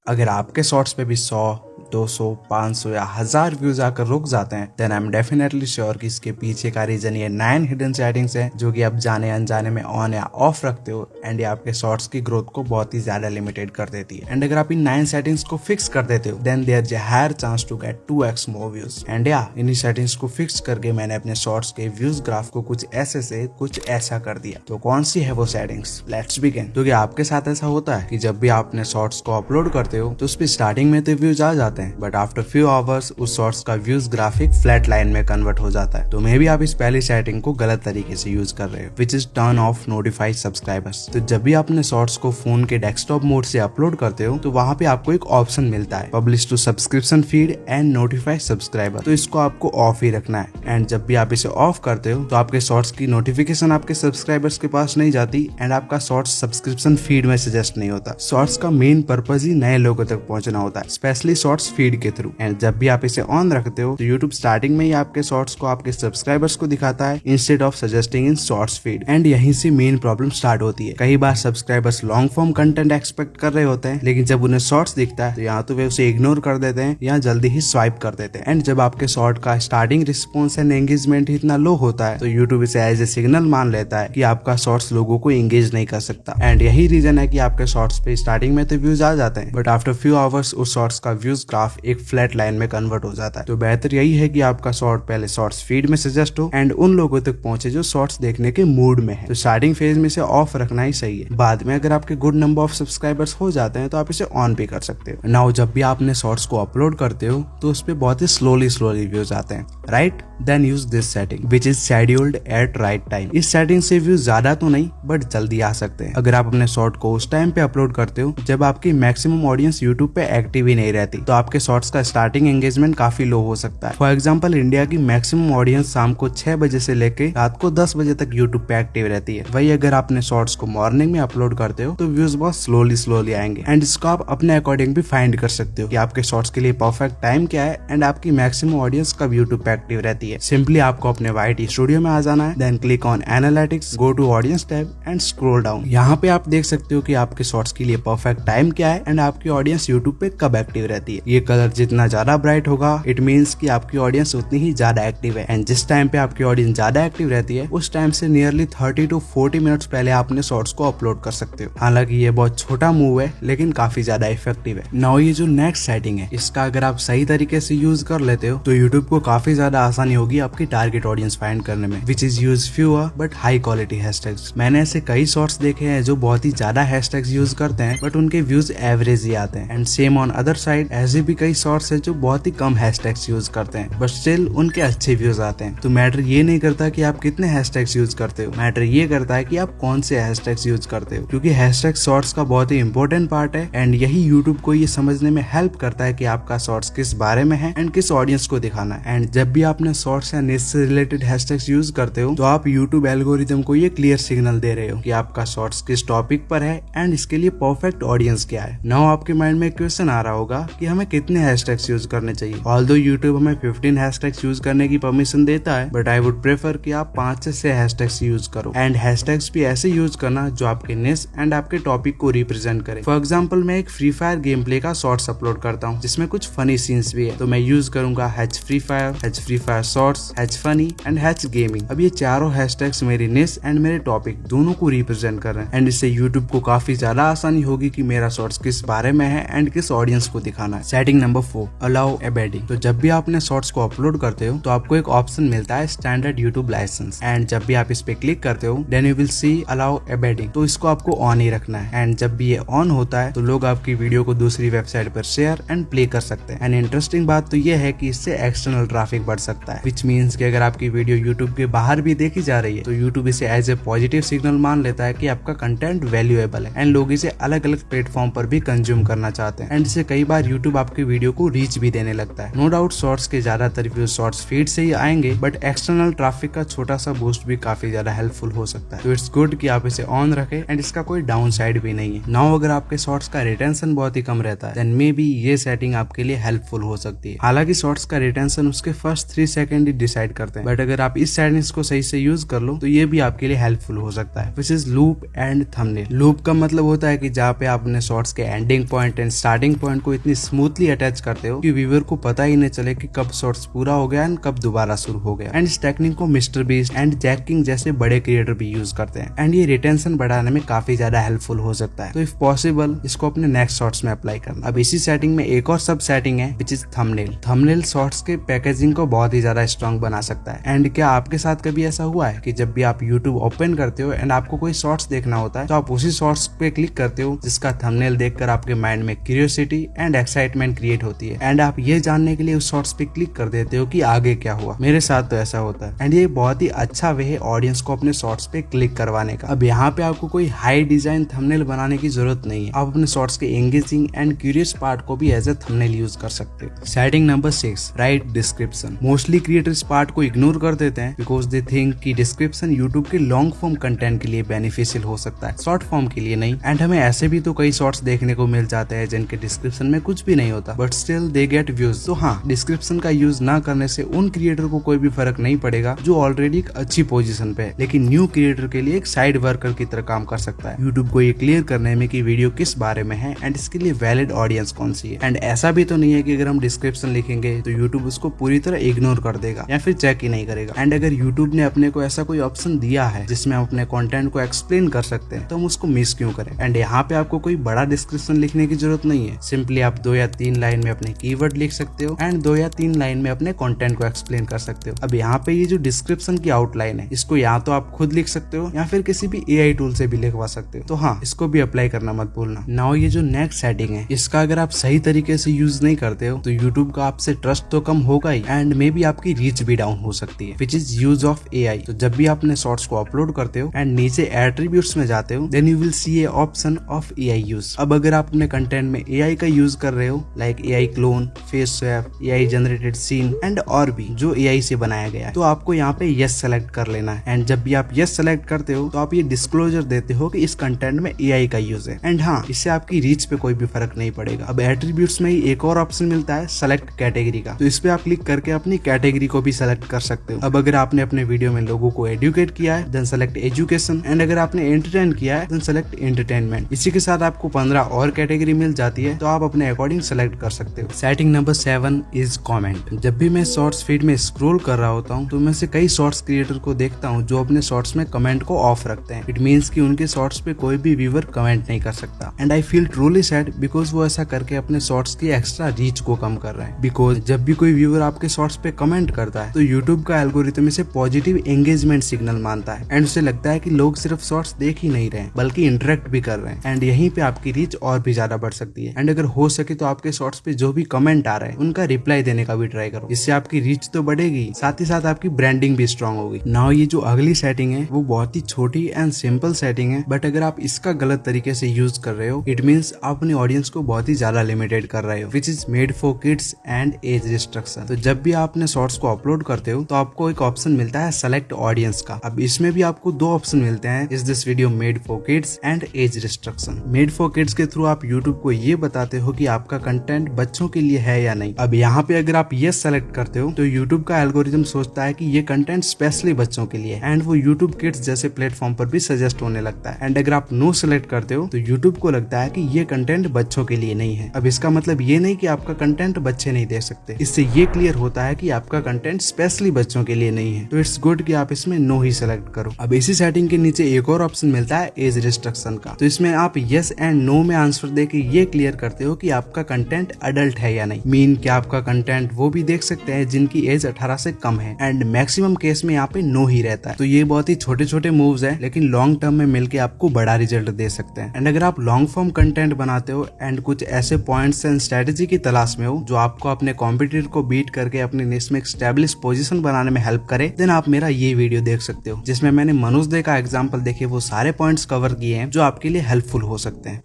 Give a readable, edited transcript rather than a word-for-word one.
अगर आपके शॉर्ट्स पे भी 100, 200, 500 या 1000 व्यूज आकर रुक जाते हैं then I am definitely sure कि इसके पीछे का रीजन ये 9 हिडन सेटिंग्स है जो कि आप जाने अनजाने में ऑन या ऑफ रखते हो एंड ये आपके शॉर्ट्स की ग्रोथ को बहुत ही ज्यादा लिमिटेड कर देती है। एंड अगर आप इन 9 सेटिंग्स को फिक्स कर देते हो then there is a higher chance to get 2x more views. And या इन्हीं सेटिंग्स को फिक्स करके मैंने अपने शॉर्ट्स के व्यूज ग्राफ को कुछ ऐसे से कुछ ऐसा कर दिया। तो कौन सी है वो सेटिंग्स, लेट्स बिगिन। तो क्या आपके साथ ऐसा होता है कि जब भी आप अपने शॉर्ट्स को अपलोड करते हो तो उस पर स्टार्टिंग में तो व्यूज आ जाते हैं बट आफ्टर फ्यू आवर्स उस शॉर्ट्स का व्यूज ग्राफिक फ्लैट लाइन में कन्वर्ट हो जाता है। तो मे भी आप इस पहली सेटिंग को गलत तरीके से यूज कर रहे हो which is turn off notified subscribers. तो जब भी आप अपने शॉर्ट्स को फोन के डेस्कटॉप मोड से अपलोड करते हो तो वहां पे आपको एक ऑप्शन मिलता है publish to subscription feed and notify subscriber. तो इसको आपको ऑफ ही रखना है एंड जब भी आप इसे ऑफ करते हो तो आपके शॉर्ट्स की नोटिफिकेशन आपके सब्सक्राइबर्स के पास नहीं जाती एंड आपका शॉर्ट्स सब्सक्रिप्शन फीड में सजेस्ट नहीं होता। शॉर्ट्स का मेन पर्पज ही नए लोगों तक पहुंचना होता है स्पेशली शॉर्ट्स फीड के थ्रू। एंड जब भी आप इसे ऑन रखते हो तो यूट्यूब स्टार्टिंग में ही आपके शॉर्ट्स को आपके सब्सक्राइबर्स को दिखाता है instead of suggesting in shorts feed. And यहीं से मेन प्रॉब्लम स्टार्ट होती है। कई बार subscribers long form content expect कर रहे होते हैं लेकिन जब उन्हें शॉर्ट्स दिखता है तो यहाँ तो वे उसे इग्नोर कर देते हैं या जल्दी ही स्वाइप कर देते हैं। एंड जब आपके शॉर्ट का स्टार्टिंग रिस्पॉन्स एंड एंगेजमेंट इतना लो होता है तो यूट्यूब इसे एज ए सिग्नल मान लेता है कि आपका शॉर्ट्स लोगों को एंगेज नहीं कर सकता। एंड यही रीजन है कि आपके शॉर्ट्स पे स्टार्टिंग में तो व्यूज आ जाते हैं बट आफ्टर फ्यू आवर्स उस शॉर्ट्स का व्यूज ग्राफ एक फ्लैट लाइन में कन्वर्ट हो जाता है। तो बेहतर यही है कि आपका शॉर्ट पहले शॉर्ट्स फीड में सजेस्ट हो एंड उन लोगों तक पहुंचे जो शॉर्ट्स देखने के मूड में है। तो स्टार्टिंग फेज में इसे ऑफ रखना ही सही है। बाद में अगर आपके गुड नंबर ऑफ सब्सक्राइबर्स हो जाते हैं तो आप इसे ऑन भी कर सकते हो। नाउ जब भी आप अपने शॉर्ट्स को अपलोड करते हो तो उस पे बहुत ही स्लोली व्यूज आते हैं right. Then use this setting which is scheduled at right time. इस सेटिंग से व्यूज ज्यादा तो नहीं बट जल्दी आ सकते हैं। अगर आप अपने शॉर्ट को उस टाइम पे अपलोड करते हो जब आपकी मैक्सिमम ऑडियंस यूट्यूब पे एक्टिव ही नहीं रहती तो आपके शॉर्ट्स का स्टार्टिंग एंगेजमेंट काफी लो हो सकता है। फॉर एग्जाम्पल इंडिया की मैक्सिमम ऑडियंस शाम को 6 बजे से लेके रात को 10 बजे तक यूट्यूब पे एक्टिव रहती है। वही अगर आप अपने शॉर्ट्स को मॉर्निंग में अपलोड करते हो तो व्यूज बहुत स्लोली आएंगे। एंड इसको आप अपने अकॉर्डिंग भी फाइंड कर सकते हो कि आपके शॉर्ट्स के लिए परफेक्ट टाइम क्या है एंड आपकी मैक्सिमम ऑडियंस कब यूट्यूब पे एक्टिव रहती है। सिंपली आपको अपने YT स्टूडियो में आ जाना है then click on analytics, go to audience tab and scroll down. यहाँ पे आप देख सकते हो कि आपके शॉर्ट्स के लिए परफेक्ट टाइम क्या है एंड आपकी ऑडियंस यूट्यूब पे कब एक्टिव रहती है। ये कलर जितना ज्यादा ब्राइट होगा इट मीन्स कि आपकी ऑडियंस उतनी ही ज्यादा एक्टिव है। एंड जिस टाइम पे आपकी ऑडियंस ज्यादा एक्टिव रहती है उस टाइम से नियरली 30 to 40 मिनट्स पहले आप अपने शॉर्ट्स को अपलोड कर सकते हो। हालांकि ये बहुत छोटा मूव है लेकिन काफी ज्यादा इफेक्टिव है। नाउ ये जो नेक्स्ट सेटिंग है इसका अगर आप सही तरीके से यूज कर लेते हो तो यूट्यूब को काफी ज्यादा आसानी होगी आपकी टारगेट ऑडियंस फाइंड करने में which is use fewer but high quality hashtags. मैंने ऐसे कई शॉर्ट्स देखे हैं जो बहुत ही ज्यादा हैशटैग्स यूज करते हैं बट उनके व्यूज एवरेज ही आते हैं। And same on other side ऐसे भी कई शॉर्ट्स है जो बहुत ही कम हैशटैग्स यूज करते हैं बट स्टिल उनके अच्छे व्यूज आते हैं। तो मैटर ये नहीं करता कि आप कितने हैशटैग्स यूज करते हो, मैटर ये करता है कि आप कौन से हैशटैग्स यूज करते हो क्योंकि हैशटैग शॉर्ट्स का बहुत ही इंपॉर्टेंट पार्ट है एंड यही यूट्यूब को ये समझने में हेल्प करता है कि आपका शॉर्ट्स किस बारे में है एंड किस ऑडियंस को दिखाना है। एंड जब भी आपने शॉर्ट्स या निश से रिलेटेड हैशटैग्स यूज करते हो तो आप यूट्यूब एल्गोरिथम को ये क्लियर सिग्नल दे रहे हो कि आपका शॉर्ट्स किस टॉपिक पर है एंड इसके लिए परफेक्ट ऑडियंस क्या है। नाउ आपके माइंड में क्वेश्चन आ रहा होगा कि हमें कितने हैशटैग्स यूज करने चाहिए। ऑल्दो यूट्यूब हमें 15 हैशटैग्स यूज करने की परमिशन देता है बट आई वुड प्रेफर कि आप 5 से 6 हैशटैग्स यूज करो। एंड हैशटैग्स भी ऐसे यूज करना जो आपके निश एंड आपके टॉपिक को रिप्रेजेंट करे। फॉर एग्जाम्पल मैं एक फ्री फायर गेम प्ले का शॉर्ट्स अपलोड करता हूँ जिसमें कुछ फनी सीन्स भी है तो मैं यूज करूंगा free fire shorts, funny and gaming. अब ये चारों हैशटैग्स मेरी निश एंड मेरे टॉपिक दोनों को रिप्रेजेंट कर रहे हैं एंड इससे यूट्यूब को काफी ज्यादा आसानी होगी कि मेरा शॉर्ट्स किस बारे में है एंड किस ऑडियंस को दिखाना है। Setting number 4 allow embedding. तो जब भी आप अपने शॉर्ट्स को अपलोड करते हो तो आपको एक ऑप्शन मिलता है स्टैंडर्ड यूट्यूब लाइसेंस एंड जब भी आप इस पे क्लिक करते हो then you will see allow embedding. तो इसको आपको ऑन ही रखना है एंड जब भी ये ऑन होता है तो लोग आपकी वीडियो को दूसरी वेबसाइट पर शेयर एंड प्ले कर सकते हैं। एंड इंटरेस्टिंग बात तो ये है कि इससे एक्सटर्नल ट्रैफिक बढ़ सकता है विच मीन्स कि अगर आपकी वीडियो यूट्यूब के बाहर भी देखी जा रही है तो यूट्यूब इसे एज ए पॉजिटिव सिग्नल मान लेता है कि आपका कंटेंट वैल्यूएबल है एंड लोग इसे अलग अलग प्लेटफॉर्म पर भी कंज्यूम करना चाहते हैं एंड इससे कई बार यूट्यूब आपकी वीडियो को रीच भी देने लगता है। नो डाउट शॉर्ट्स के ज्यादातर व्यूज शॉर्ट्स फीड से ही आएंगे बट एक्सटर्नल ट्रैफिक का छोटा सा बूस्ट भी काफी ज्यादा हेल्पफुल हो सकता है। तो इट्स गुड कि आप इसे ऑन रखें एंड इसका कोई डाउन साइड भी नहीं है। नाउ अगर आपके शॉर्ट्स का रिटेंशन बहुत ही कम रहता है देन मे बी ये सेटिंग आपके लिए हेल्पफुल हो सकती है। हालांकि शॉर्ट्स का रिटेंशन उसके फर्स्ट 3 सेकंड ही डिसाइड करते हैं, बट अगर आप इस सेटिंग्स को सही से यूज कर लो तो ये भी आपके लिए हेल्पफुल हो सकता है, which is loop and thumbnail. Loop का मतलब होता है कि जहाँ पे आप अपने शॉर्ट्स के ending point and starting point को इतनी स्मूथली अटैच करते हो कि व्यूअर को पता ही नहीं चले कि कब शॉर्ट्स पूरा हो गया एंड कब दोबारा शुरू हो गया। एंड इस टेक्निक को Mister Beast and Jack King जैसे बड़े क्रिएटर भी यूज करते हैं एंड ये रिटेंशन बढ़ाने में काफी ज्यादा हेल्पफुल हो सकता है। तो इफ पॉसिबल इसको अपने नेक्स्ट शॉर्ट्स में अप्लाई करना। अब इसी सेटिंग में एक और सब सेटिंग है which is thumbnail. Thumbnail shorts के पैकेजिंग को बहुत ही ज्यादा स्ट्रॉन्ग बना सकता है। एंड क्या आपके साथ कभी ऐसा हुआ है कि जब भी आप यूट्यूब ओपन करते हो एंड आपको कोई शॉर्ट्स देखना होता है तो आप उसी शॉर्ट्स पे क्लिक करते हो जिसका थंबनेल देखकर आपके माइंड में क्यूरियोसिटी एंड एक्साइटमेंट क्रिएट होती है एंड आप ये जानने के लिए उस शॉर्ट्स पे क्लिक कर देते हो कि आगे क्या हुआ। मेरे साथ तो ऐसा होता है एंड ये बहुत ही अच्छा वे है ऑडियंस को अपने शॉर्ट्स पे क्लिक करवाने का। अब यहाँ पे आपको कोई हाई डिजाइन थंबनेल बनाने की जरूरत नहीं है, आप अपने शॉर्ट्स के एंगेजिंग एंड क्यूरियस पार्ट को भी एज ए थंबनेल यूज कर सकते हो। Setting number 6, right description. Mostly creator इस पार्ट को इग्नोर कर देते हैं बिकॉज दे थिंक कि डिस्क्रिप्शन यूट्यूब के लॉन्ग फॉर्म कंटेंट के लिए बेनिफिशियल हो सकता है, शॉर्ट फॉर्म के लिए नहीं। एंड हमें ऐसे भी तो कई शॉर्ट्स देखने को मिल जाते हैं जिनके डिस्क्रिप्शन में कुछ भी नहीं होता but still they get views. तो हाँ, डिस्क्रिप्शन का यूज ना करने से उन क्रिएटर को कोई भी फर्क नहीं पड़ेगा जो ऑलरेडी एक अच्छी पोजीशन पे है, लेकिन न्यू क्रिएटर के लिए एक साइड वर्कर की तरह काम कर सकता है यूट्यूब को ये क्लियर करने में कि वीडियो किस बारे में है एंड इसके लिए वैलिड ऑडियंस कौन सी है। एंड ऐसा भी तो नहीं है कि अगर हम डिस्क्रिप्शन लिखेंगे तो यूट्यूब उसको पूरी तरह इग्नोर कर देगा या फिर चेक ही नहीं करेगा। एंड अगर यूट्यूब ने अपने को ऐसा कोई ऑप्शन दिया है जिसमें हम अपने कंटेंट को एक्सप्लेन कर सकते हैं तो हम उसको मिस क्यों करें। एंड यहाँ पे आपको कोई बड़ा डिस्क्रिप्शन लिखने की जरूरत नहीं है, सिंपली आप 2 या 3 लाइन में अपने कीवर्ड लिख सकते हो एंड 2 या 3 लाइन में अपने कंटेंट को एक्सप्लेन कर सकते हो। अब यहाँ पे ये जो डिस्क्रिप्शन की आउटलाइन है इसको या तो आप खुद लिख सकते हो या फिर किसी भी एआई टूल से भी लिखवा सकते हो। तो हाँ, इसको भी अप्लाई करना मत भूलना। नाउ ये जो नेक्स्ट सेटिंग है इसका अगर आप सही तरीके से यूज नहीं करते हो तो यूट्यूब का आपसे ट्रस्ट तो कम होगा ही एंड मे बी आपकी रीच भी डाउन हो सकती है, which is use of AI. तो जब भी आप अपने शॉर्ट्स को अपलोड करते हो एंड नीचे एट्रीब्यूट्स में जाते हो then you will see a option of AI use. अब अगर आप अपने कंटेंट में एआई का यूज कर रहे हो like AI clone, face swap, AI generated scene and और भी जो एआई से बनाया गया है, तो आपको यहाँ पे यस सेलेक्ट कर लेना है। एंड जब भी आप यस सेलेक्ट करते हो तो आप ये डिस्क्लोजर देते हो कि इस कंटेंट में एआई का यूज है एंड हाँ, इससे आपकी रीच पे कोई भी फर्क नहीं पड़ेगा। अब एट्रीब्यूट्स में ही एक और ऑप्शन मिलता है सेलेक्ट कैटेगरी का, तो इस पे आप क्लिक करके अपनी कैटेगरी को भी सेलेक्ट कर सकते हो। अब अगर आपने अपने वीडियो में लोगों को एडुकेट किया है देन सेलेक्ट एजुकेशन एंड अगर आपने एंटरटेन किया है देन सेलेक्ट एंटरटेनमेंट। इसी के साथ आपको 15 और कैटेगरी मिल जाती है तो आप अपने अकॉर्डिंग सेलेक्ट कर सकते हो। Setting number 7 is comment. जब भी मैं शॉर्ट्स फीड में स्क्रॉल कर रहा होता हूँ तो मैं से कई शॉर्ट्स क्रिएटर को देखता हूँ जो अपने शॉर्ट्स में कमेंट को ऑफ रखते हैं। इट मींस कि उनके शॉर्ट्स पे कोई भी व्यूअर कमेंट नहीं कर सकता and I feel truly sad because वो ऐसा करके अपने शॉर्ट्स की एक्स्ट्रा रीच को कम कर रहे हैं। बिकॉज जब भी कोई व्यूअर आपके शॉर्ट्स पे कमेंट करता है तो यूट्यूब का एल्गोरिथम इसे पॉजिटिव एंगेजमेंट सिग्नल मानता है एंड उसे लगता है कि लोग सिर्फ शॉर्ट्स देख ही नहीं रहे बल्कि इंटरेक्ट भी कर रहे हैं एंड यहीं पे आपकी रीच और भी ज्यादा बढ़ सकती है। एंड अगर हो सके तो आपके शॉर्ट्स पे जो भी कमेंट आ रहे हैं उनका रिप्लाई देने का भी ट्राई करो, इससे आपकी रीच तो बढ़ेगी साथ ही साथ आपकी ब्रांडिंग भी स्ट्रांग होगी। नाउ ये जो अगली सेटिंग है वो बहुत ही छोटी एंड सिंपल सेटिंग है बट अगर आप इसका गलत तरीके से यूज कर रहे हो इट मींस आप अपनी ऑडियंस को बहुत ही ज्यादा लिमिटेड कर रहे हो, which is made for kids and age restriction. तो जब भी आप अपने शॉर्ट्स को अपलोड करते हो तो आपको एक ऑप्शन मिलता है सेलेक्ट ऑडियंस का। अब इसमें भी आपको 2 ऑप्शन मिलते हैं, is this video made for kids and age restriction. Made for kids के थ्रू आप यूट्यूब को ये बताते हो कि आपका कंटेंट बच्चों के लिए है या नहीं। अब यहाँ पे अगर आप यस सेलेक्ट करते हो तो यूट्यूब का एल्गोरिथम सोचता है कि ये कंटेंट स्पेशली बच्चों के लिए एंड वो यूट्यूब किड्स जैसे प्लेटफॉर्म पर भी सजेस्ट होने लगता है। एंड अगर आप नो सेलेक्ट करते हो तो यूट्यूब को लगता है कि ये कंटेंट बच्चों के लिए नहीं है। अब इसका मतलब ये नहीं कि आपका कंटेंट बच्चे नहीं देख सकते, इससे ये क्लियर होता है कि आपका कंटेंट स्पेशली बच्चों के लिए नहीं है। तो इट्स गुड कि आप इसमें नो ही सेलेक्ट करो। अब इसी सेटिंग के नीचे एक और ऑप्शन मिलता है एज रिस्ट्रिक्शन का, तो इसमें आप यस एंड नो में आंसर देके ये क्लियर करते हो कि आपका कंटेंट अडल्ट है या नहीं। मीन कि आपका कंटेंट वो भी देख सकते हैं जिनकी एज 18 से कम है एंड मैक्सिमम केस में यहाँ पे नो ही रहता है। तो ये बहुत ही छोटे छोटे मूव्स हैं लेकिन लॉन्ग टर्म में मिलके आपको बड़ा रिजल्ट दे सकते हैं। एंड अगर आप लॉन्ग फॉर्म कंटेंट बनाते हो एंड कुछ ऐसे पॉइंट्स एंड स्ट्रेटेजी की तलाश में हो जो आपको अपने कॉम्पिटिटर को बीट करके अपने निश में स्टैब्लिश पोजीशन बनाने में हेल्प करे देन आप मेरा ये वीडियो देख सकते हो जिसमें मैंने मनोज दे का एग्जांपल देखे वो सारे पॉइंट्स कवर किए हैं जो आपके लिए हेल्पफुल हो सकते हैं।